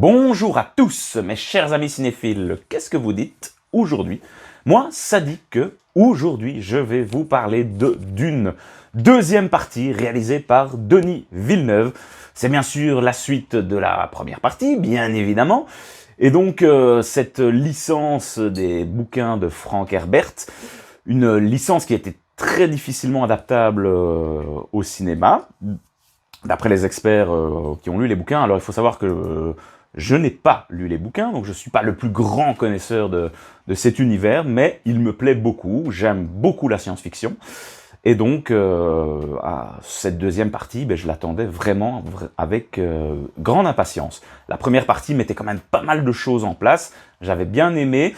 Bonjour à tous, mes chers amis cinéphiles, qu'est-ce que vous dites aujourd'hui? Moi, ça dit que aujourd'hui, je vais vous parler d'une deuxième partie réalisée par Denis Villeneuve. C'est bien sûr la suite de la première partie, bien évidemment. Et donc, cette licence des bouquins de Frank Herbert, une licence qui a été très difficilement adaptable au cinéma, d'après les experts qui ont lu les bouquins. Alors, il faut savoir que je n'ai pas lu les bouquins, donc je ne suis pas le plus grand connaisseur de cet univers, mais il me plaît beaucoup, j'aime beaucoup la science-fiction, et donc à cette deuxième partie, je l'attendais vraiment avec grande impatience. La première partie mettait quand même pas mal de choses en place, j'avais bien aimé.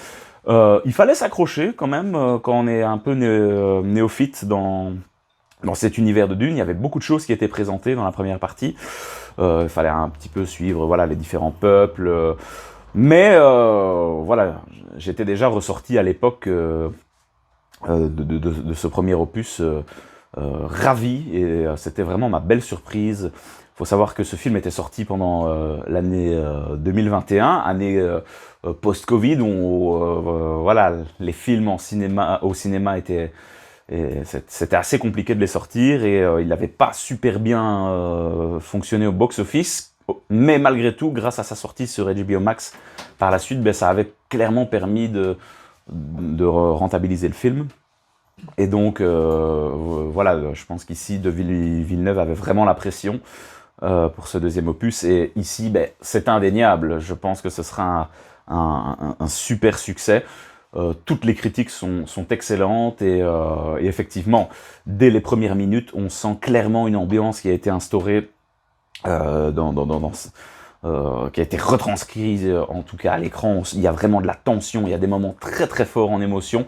Il fallait s'accrocher quand même quand on est un peu néophyte dans cet univers de Dune. Il y avait beaucoup de choses qui étaient présentées dans la première partie. Il fallait un petit peu suivre voilà, les différents peuples. Mais voilà, j'étais déjà ressorti à l'époque de ce premier opus ravi. Et c'était vraiment ma belle surprise. Il faut savoir que ce film était sorti pendant l'année 2021, année post-Covid, où voilà, les films au cinéma étaient... C'était assez compliqué de les sortir et il n'avait pas super bien fonctionné au box-office. Mais malgré tout, grâce à sa sortie sur HBO Max, par la suite, ça avait clairement permis de rentabiliser le film. Et donc, voilà, je pense qu'ici, Villeneuve avait vraiment la pression pour ce deuxième opus. Et ici, c'est indéniable. Je pense que ce sera un super succès. Toutes les critiques sont excellentes et effectivement, dès les premières minutes, on sent clairement une ambiance qui a été instaurée, qui a été retranscrite en tout cas à l'écran. Il y a vraiment de la tension, il y a des moments très très forts en émotion.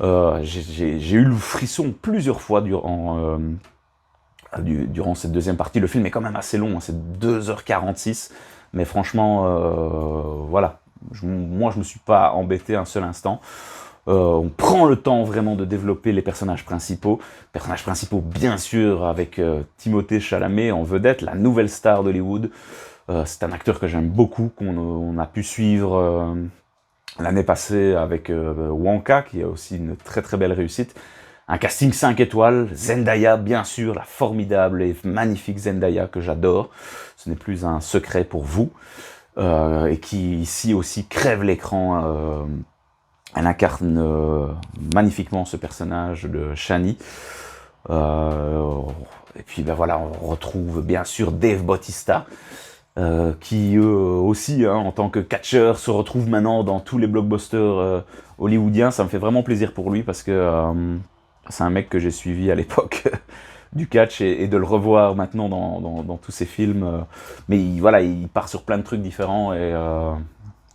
J'ai eu le frisson plusieurs fois durant cette deuxième partie. Le film est quand même assez long, hein, c'est 2h46, mais franchement, voilà. Moi, je me suis pas embêté un seul instant. On prend le temps vraiment de développer les personnages principaux. Personnages principaux, bien sûr, avec Timothée Chalamet en vedette, la nouvelle star d'Hollywood. C'est un acteur que j'aime beaucoup, qu'on a pu suivre l'année passée avec Wonka, qui est aussi une très très belle réussite. Un casting 5 étoiles, Zendaya, bien sûr, la formidable et magnifique Zendaya que j'adore. Ce n'est plus un secret pour vous. Et qui ici aussi crève l'écran. Elle incarne magnifiquement ce personnage de Shani. Et puis voilà, on retrouve bien sûr Dave Bautista, qui aussi, hein, en tant que catcheur, se retrouve maintenant dans tous les blockbusters hollywoodiens. Ça me fait vraiment plaisir pour lui parce que c'est un mec que j'ai suivi à l'époque du catch et de le revoir maintenant dans tous ses films. Mais voilà, il part sur plein de trucs différents et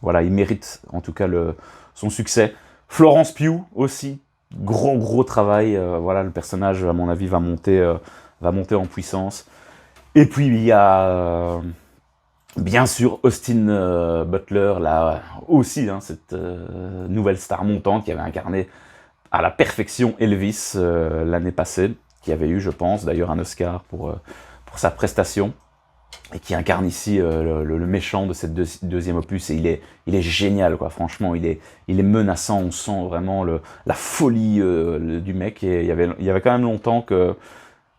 voilà, il mérite en tout cas son succès. Florence Pugh aussi, gros travail. Voilà, le personnage, à mon avis, va monter en puissance. Et puis il y a bien sûr Austin Butler, là aussi, hein, cette nouvelle star montante qui avait incarné à la perfection Elvis l'année passée, qui avait eu, je pense, d'ailleurs un Oscar pour sa prestation, et qui incarne ici le méchant de cette deuxième opus, et il est génial, quoi. Franchement, il est menaçant, on sent vraiment la folie du mec, et il y avait quand même longtemps que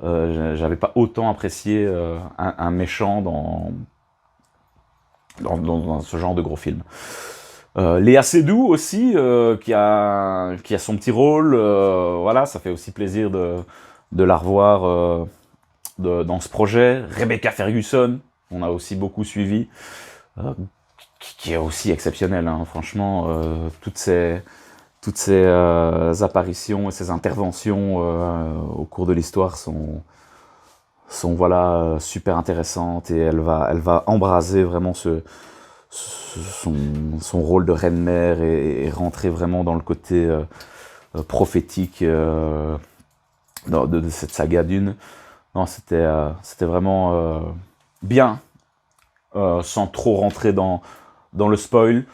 j'avais pas autant apprécié un méchant dans ce genre de gros film. Léa Seydoux aussi, qui a son petit rôle, voilà, ça fait aussi plaisir de la revoir dans ce projet. Rebecca Ferguson, on a aussi beaucoup suivi, qui est aussi exceptionnelle, hein, franchement, toutes ces apparitions et ces interventions au cours de l'histoire sont voilà, super intéressantes, et elle va embraser vraiment son rôle de reine-mère et rentrer vraiment dans le côté prophétique de cette saga Dune. Non, c'était vraiment bien, sans trop rentrer dans le spoil.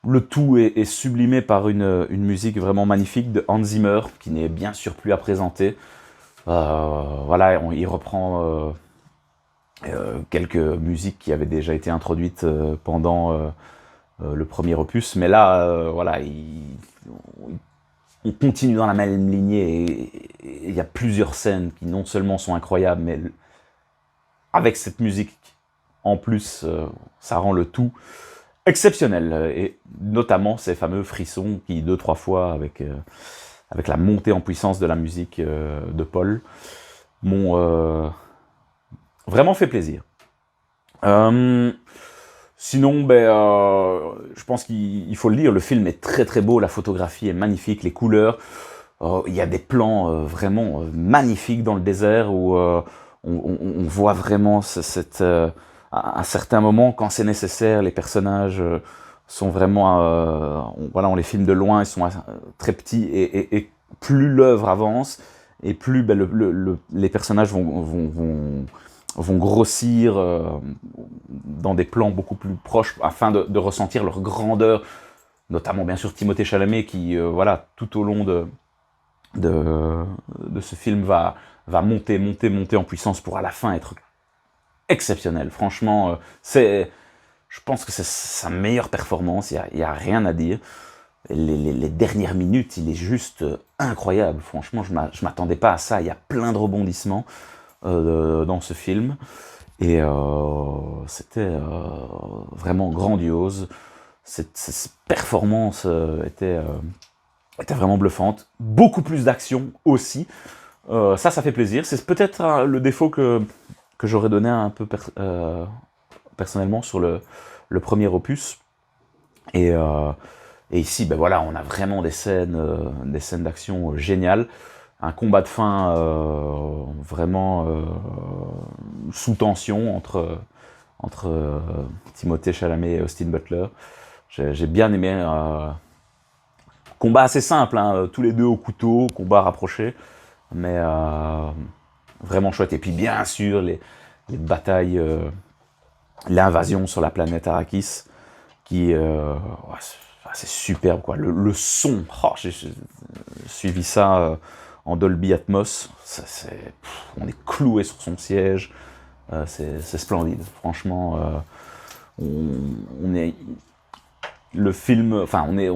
Le tout est sublimé par une musique vraiment magnifique de Hans Zimmer, qui n'est bien sûr plus à présenter. Voilà, il reprend quelques musiques qui avaient déjà été introduites pendant le premier opus, mais là, voilà, on continue dans la même lignée et il y a plusieurs scènes qui non seulement sont incroyables, mais avec cette musique en plus, ça rend le tout exceptionnel. Et notamment ces fameux frissons qui, 2-3 fois, avec la montée en puissance de la musique de Paul, m'ont vraiment fait plaisir. Sinon, je pense qu'il faut le dire, le film est très très beau, la photographie est magnifique, les couleurs. Il y a des plans vraiment magnifiques dans le désert où on voit vraiment à un certain moment, quand c'est nécessaire, les personnages sont vraiment, voilà, on les filme de loin, ils sont très petits et plus l'œuvre avance et plus les personnages vont grossir dans des plans beaucoup plus proches afin de ressentir leur grandeur, notamment bien sûr Timothée Chalamet qui, voilà, tout au long de ce film va monter en puissance pour à la fin être exceptionnel. Franchement, je pense que c'est sa meilleure performance, il y a rien à dire. Les dernières minutes, il est juste incroyable. Franchement, je m'attendais pas à ça. Il y a plein de rebondissements dans ce film. Et c'était vraiment grandiose. Cette performance était vraiment bluffante. Beaucoup plus d'action aussi. Ça fait plaisir. C'est peut-être le défaut que j'aurais donné un peu personnellement sur le premier opus. Et ici, ben voilà, on a vraiment des scènes d'action géniales. Un combat de fin vraiment sous tension entre Timothée Chalamet et Austin Butler. J'ai bien aimé. Combat assez simple, hein, tous les deux au couteau, combat rapproché, mais vraiment chouette. Et puis bien sûr, les batailles, l'invasion sur la planète Arrakis, qui c'est superbe, quoi. Le son, j'ai suivi ça en Dolby Atmos, on est cloué sur son siège, c'est splendide. Franchement, on est le film, enfin on est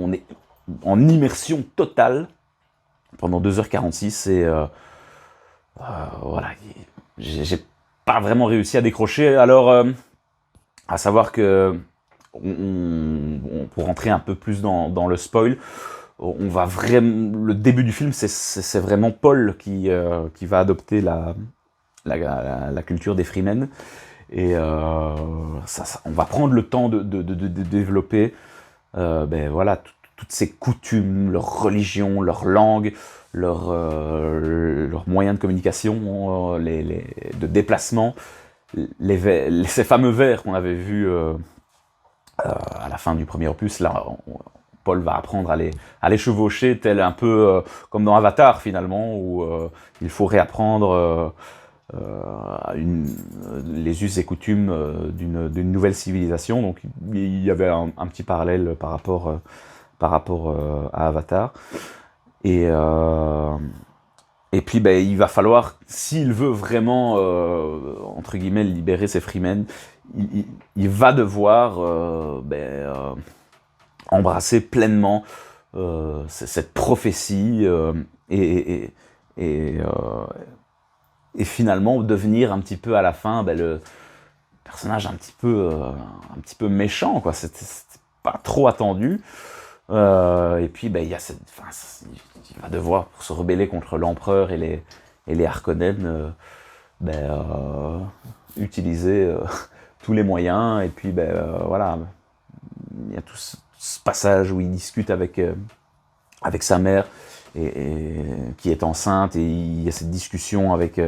en immersion totale pendant 2h46 et voilà, j'ai pas vraiment réussi à décrocher. Alors, à savoir que pour rentrer un peu plus dans le spoil, on va vraiment, le début du film, c'est vraiment Paul qui va adopter la culture des Fremen. Et on va prendre le temps de développer voilà, toutes ces coutumes, leur religion, leur langue, leurs moyens de communication, de déplacement, ces fameux vers qu'on avait vus à la fin du premier opus. Là, Paul va apprendre à les chevaucher, tel un peu comme dans Avatar finalement, où il faut réapprendre les us et coutumes d'une nouvelle civilisation. Donc il y avait un petit parallèle par rapport à Avatar. Et puis il va falloir, s'il veut vraiment entre guillemets libérer ses Fremen, il va devoir embrasser pleinement cette prophétie et finalement devenir un petit peu à la fin le personnage un petit peu méchant, quoi. C'était pas trop attendu. Et puis il y a il va devoir, pour se rebeller contre l'empereur et les Harkonnen, utiliser tous les moyens. Et puis voilà, il y a tout ce passage où il discute avec sa mère et qui est enceinte, et il y a cette discussion avec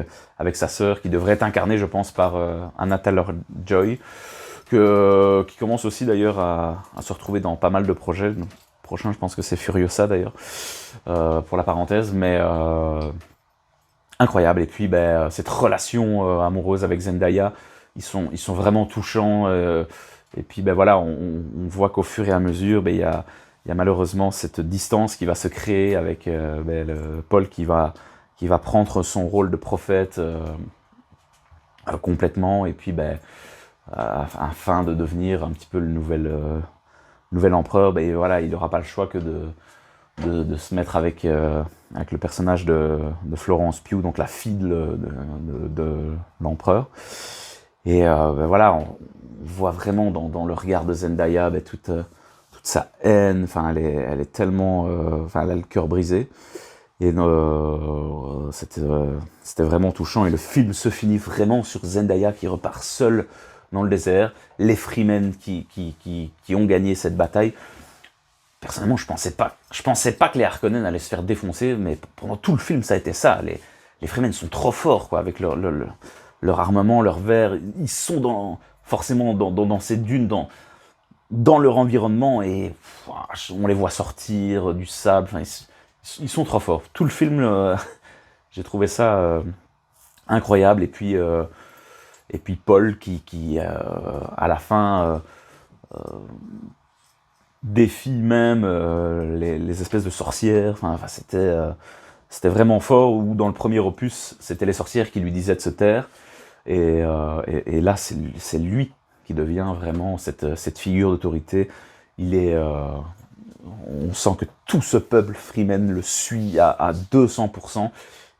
sa sœur qui devrait être incarnée, je pense, par Anya Taylor-Joy, qui commence aussi d'ailleurs à se retrouver dans pas mal de projets. Le prochain, je pense que c'est Furiosa d'ailleurs, pour la parenthèse, mais incroyable. Et puis cette relation amoureuse avec Zendaya, ils sont vraiment touchants. Et puis voilà, on voit qu'au fur et à mesure, il y a malheureusement cette distance qui va se créer avec Paul qui va prendre son rôle de prophète complètement, et puis afin de devenir un petit peu le nouvel empereur, voilà, il n'aura pas le choix que de se mettre avec le personnage de Florence Pugh, donc la fille de l'empereur. Et voilà, on voit vraiment dans le regard de Zendaya toute sa haine, enfin elle est tellement, enfin elle a le cœur brisé. Et c'était vraiment touchant. Et le film se finit vraiment sur Zendaya qui repart seule dans le désert, les Fremen qui ont gagné cette bataille. Personnellement, je pensais pas que les Harkonnen allaient se faire défoncer, mais pendant tout le film, ça a été ça. Les Fremen sont trop forts, quoi, avec leur armement, leur verre. Ils sont forcément dans ces dunes, dans leur environnement, et on les voit sortir du sable. Enfin, ils sont trop forts. Tout le film, j'ai trouvé ça incroyable. Et puis Paul qui à la fin défie même les espèces de sorcières. Enfin, c'était vraiment fort. Ou dans le premier opus, c'était les sorcières qui lui disaient de se taire. Et là, c'est lui qui devient vraiment cette figure d'autorité. On sent que tout ce peuple Fremen le suit à 200%.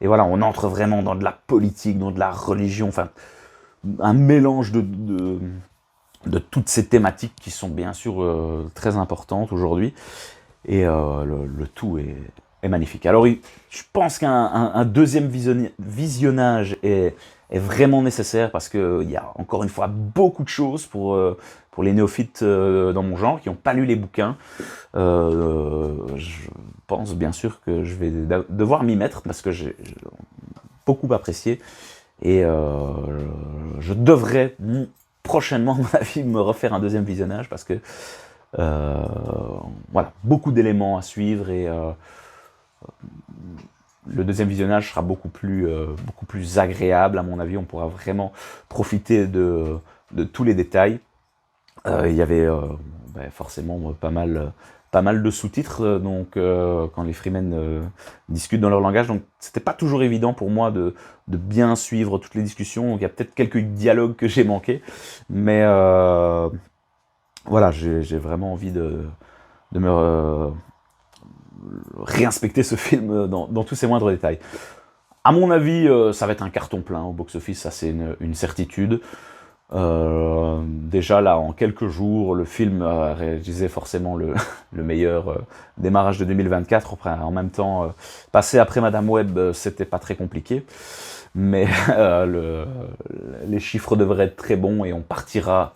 Et voilà, on entre vraiment dans de la politique, dans de la religion, enfin, un mélange de toutes ces thématiques qui sont bien sûr très importantes aujourd'hui. Et le tout est magnifique. Alors, je pense qu'un deuxième visionnage est vraiment nécessaire parce qu'il y a encore une fois beaucoup de choses pour les néophytes dans mon genre qui n'ont pas lu les bouquins. Je pense bien sûr que je vais devoir m'y mettre parce que j'ai beaucoup apprécié et je devrais prochainement, à mon avis, me refaire un deuxième visionnage parce que voilà, beaucoup d'éléments à suivre et le deuxième visionnage sera beaucoup plus agréable, à mon avis. On pourra vraiment profiter de tous les détails. Il y avait forcément pas mal de sous-titres, donc quand les Fremen discutent dans leur langage, donc c'était pas toujours évident pour moi de bien suivre toutes les discussions. Donc, il y a peut-être quelques dialogues que j'ai manqués, mais voilà, j'ai vraiment envie de me réinspecter ce film dans tous ses moindres détails. À mon avis, ça va être un carton plein au box-office, ça c'est une certitude. Déjà là, en quelques jours, le film a réalisé forcément le meilleur démarrage de 2024. En même temps, passer après Madame Web, c'était pas très compliqué. Mais les chiffres devraient être très bons et on partira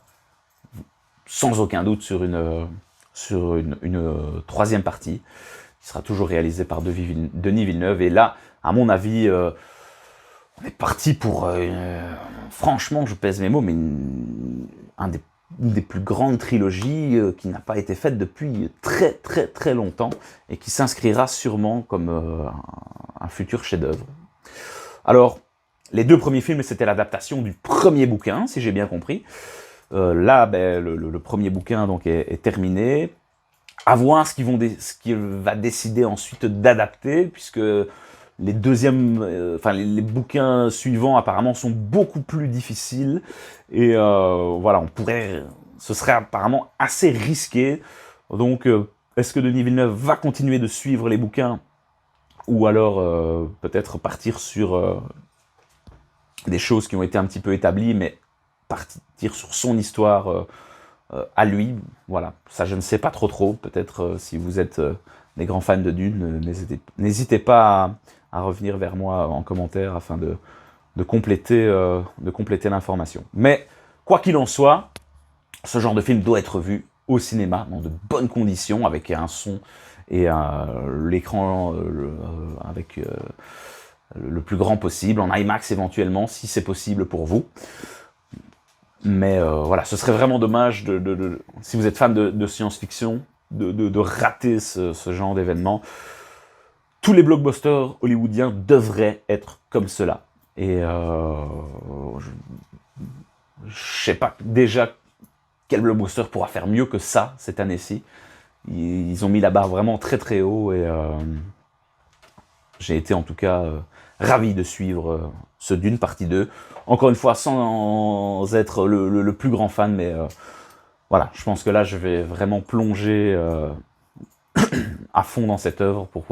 sans aucun doute sur une troisième partie qui sera toujours réalisée par Denis Villeneuve. Et là, à mon avis, on est parti pour, franchement, je pèse mes mots, mais une des plus grandes trilogies qui n'a pas été faite depuis très très très longtemps et qui s'inscrira sûrement comme un futur chef-d'œuvre. Alors, les deux premiers films, c'était l'adaptation du premier bouquin, si j'ai bien compris. Là, le premier bouquin donc est terminé. À voir ce qu'il va décider ensuite d'adapter, puisque les les bouquins suivants apparemment sont beaucoup plus difficiles. Et voilà, ce serait apparemment assez risqué. Donc, est-ce que Denis Villeneuve va continuer de suivre les bouquins, ou alors peut-être partir sur des choses qui ont été un petit peu établies, mais partir sur son histoire à lui, voilà, ça je ne sais pas trop. Peut-être si vous êtes des grands fans de Dune, n'hésitez pas à revenir vers moi en commentaire afin de compléter l'information. Mais quoi qu'il en soit, ce genre de film doit être vu au cinéma dans de bonnes conditions, avec un son et l'écran avec le plus grand possible, en IMAX éventuellement, si c'est possible pour vous. Mais voilà, ce serait vraiment dommage, si vous êtes fan de science-fiction, de rater ce genre d'événement. Tous les blockbusters hollywoodiens devraient être comme cela. Et je sais pas déjà quel blockbuster pourra faire mieux que ça cette année-ci. Ils ont mis la barre vraiment très très haut et j'ai été en tout cas ravi de suivre ce Dune partie 2. Encore une fois, sans être le plus grand fan, mais voilà, je pense que là, je vais vraiment plonger à fond dans cette œuvre pour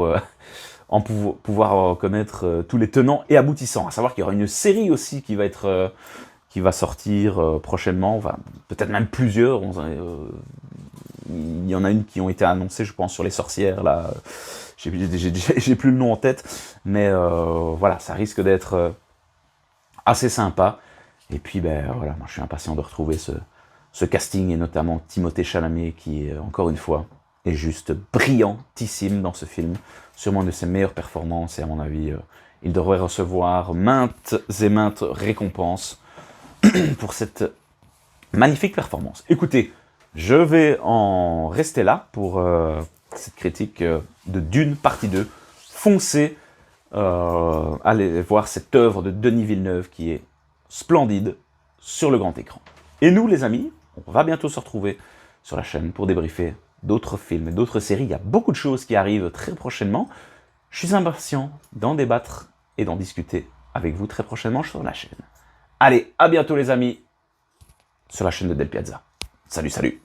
pouvoir connaître tous les tenants et aboutissants. À savoir qu'il y aura une série aussi qui va sortir prochainement, enfin, peut-être même plusieurs. Il y en a une qui ont été annoncées, je pense, sur les sorcières, là. J'ai plus le nom en tête, mais voilà, ça risque d'être assez sympa. Et puis, ben voilà, moi je suis impatient de retrouver ce casting, et notamment Timothée Chalamet, qui, encore une fois, est juste brillantissime dans ce film. Sûrement une de ses meilleures performances, et à mon avis, il devrait recevoir maintes et maintes récompenses pour cette magnifique performance. Écoutez, je vais en rester là pour cette critique de Dune partie 2. Foncez, allez voir cette œuvre de Denis Villeneuve qui est splendide sur le grand écran. Et nous, les amis, on va bientôt se retrouver sur la chaîne pour débriefer d'autres films et d'autres séries. Il y a beaucoup de choses qui arrivent très prochainement. Je suis impatient d'en débattre et d'en discuter avec vous très prochainement sur la chaîne. Allez, à bientôt les amis, sur la chaîne de Del Piazza. Salut, salut!